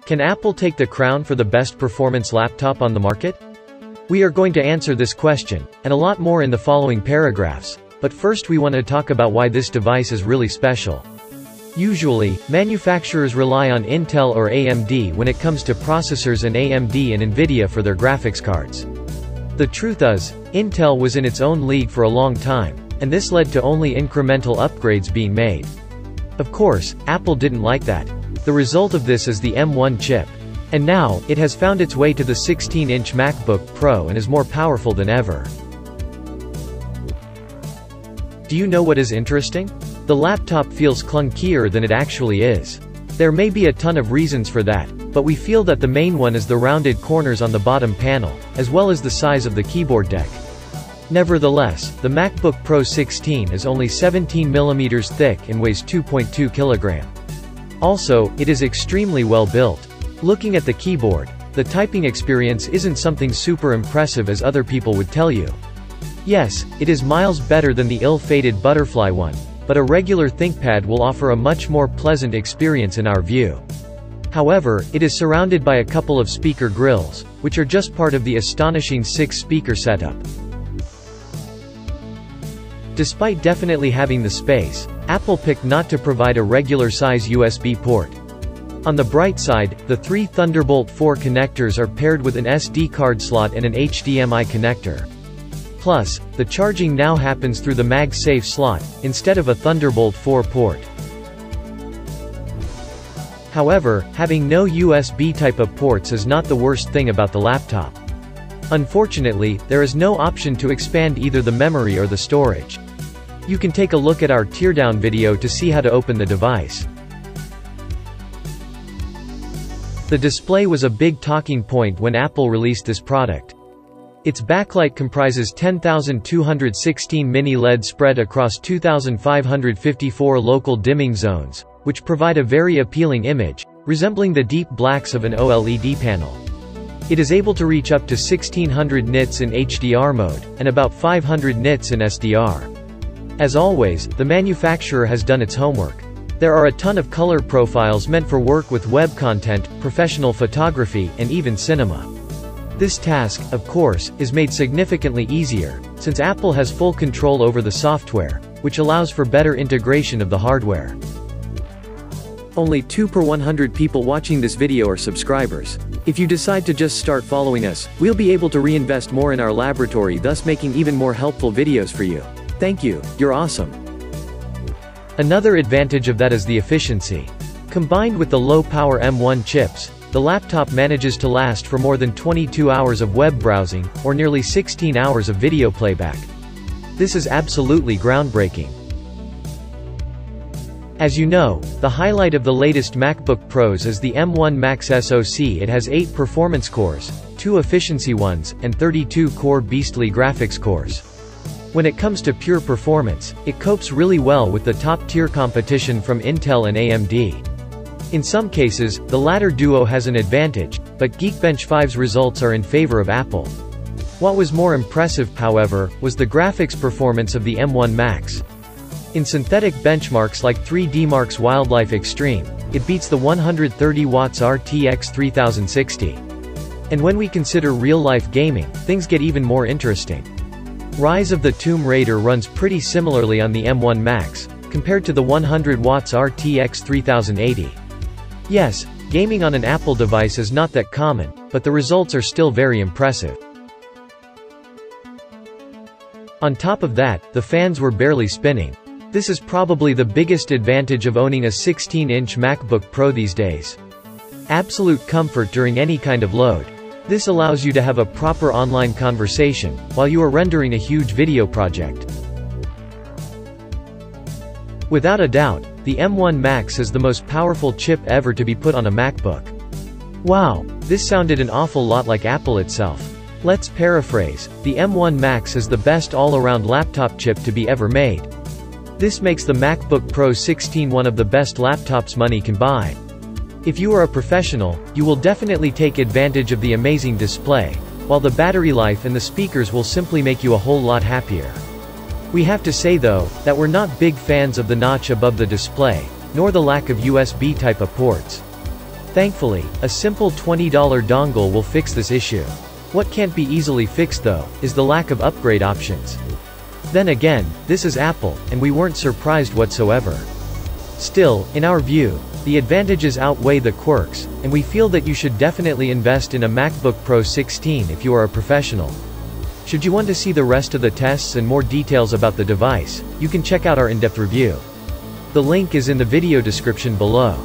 Can Apple take the crown for the best performance laptop on the market? We are going to answer this question, and a lot more in the following paragraphs, but first we want to talk about why this device is really special. Usually, manufacturers rely on Intel or AMD when it comes to processors and AMD and Nvidia for their graphics cards. The truth is, Intel was in its own league for a long time, and this led to only incremental upgrades being made. Of course, Apple didn't like that. The result of this is the M1 chip. And now, it has found its way to the 16-inch MacBook Pro and is more powerful than ever. Do you know what is interesting? The laptop feels clunkier than it actually is. There may be a ton of reasons for that, but we feel that the main one is the rounded corners on the bottom panel, as well as the size of the keyboard deck. Nevertheless, the MacBook Pro 16 is only 17 mm thick and weighs 2.2 kg. Also, it is extremely well built. Looking at the keyboard, the typing experience isn't something super impressive as other people would tell you. Yes, it is miles better than the ill-fated Butterfly one, but a regular ThinkPad will offer a much more pleasant experience in our view. However, it is surrounded by a couple of speaker grills, which are just part of the astonishing 6-speaker setup. Despite definitely having the space, Apple picked not to provide a regular-size USB port. On the bright side, the 3 Thunderbolt 4 connectors are paired with an SD card slot and an HDMI connector. Plus, the charging now happens through the MagSafe slot, instead of a Thunderbolt 4 port. However, having no USB type of ports is not the worst thing about the laptop. Unfortunately, there is no option to expand either the memory or the storage. You can take a look at our teardown video to see how to open the device. The display was a big talking point when Apple released this product. Its backlight comprises 10,216 mini LED spread across 2,554 local dimming zones, which provide a very appealing image, resembling the deep blacks of an OLED panel. It is able to reach up to 1600 nits in HDR mode, and about 500 nits in SDR. As always, the manufacturer has done its homework. There are a ton of color profiles meant for work with web content, professional photography, and even cinema. This task, of course, is made significantly easier, since Apple has full control over the software, which allows for better integration of the hardware. Only 2 per 100 people watching this video are subscribers. If you decide to just start following us, we'll be able to reinvest more in our laboratory, thus making even more helpful videos for you. Thank you, you're awesome. Another advantage of that is the efficiency. Combined with the low-power M1 chips, the laptop manages to last for more than 22 hours of web browsing, or nearly 16 hours of video playback. This is absolutely groundbreaking. As you know, the highlight of the latest MacBook Pros is the M1 Max SoC. It has 8 performance cores, 2 efficiency ones, and 32 core beastly graphics cores. When it comes to pure performance, it copes really well with the top-tier competition from Intel and AMD. In some cases, the latter duo has an advantage, but Geekbench 5's results are in favor of Apple. What was more impressive, however, was the graphics performance of the M1 Max. In synthetic benchmarks like 3DMark's Wildlife Extreme, it beats the 130 watts RTX 3060. And when we consider real-life gaming, things get even more interesting. Rise of the Tomb Raider runs pretty similarly on the M1 Max, compared to the 100 watts RTX 3080. Yes, gaming on an Apple device is not that common, but the results are still very impressive. On top of that, the fans were barely spinning. This is probably the biggest advantage of owning a 16-inch MacBook Pro these days. Absolute comfort during any kind of load. This allows you to have a proper online conversation, while you are rendering a huge video project. Without a doubt, the M1 Max is the most powerful chip ever to be put on a MacBook. Wow, this sounded an awful lot like Apple itself. Let's paraphrase, the M1 Max is the best all-around laptop chip to be ever made. This makes the MacBook Pro 16 one of the best laptops money can buy. If you are a professional, you will definitely take advantage of the amazing display, while the battery life and the speakers will simply make you a whole lot happier. We have to say though, that we're not big fans of the notch above the display, nor the lack of USB type of ports. Thankfully, a simple $20 dongle will fix this issue. What can't be easily fixed though, is the lack of upgrade options. Then again, this is Apple, and we weren't surprised whatsoever. Still, in our view, the advantages outweigh the quirks, and we feel that you should definitely invest in a MacBook Pro 16 if you are a professional. Should you want to see the rest of the tests and more details about the device, you can check out our in-depth review. The link is in the video description below.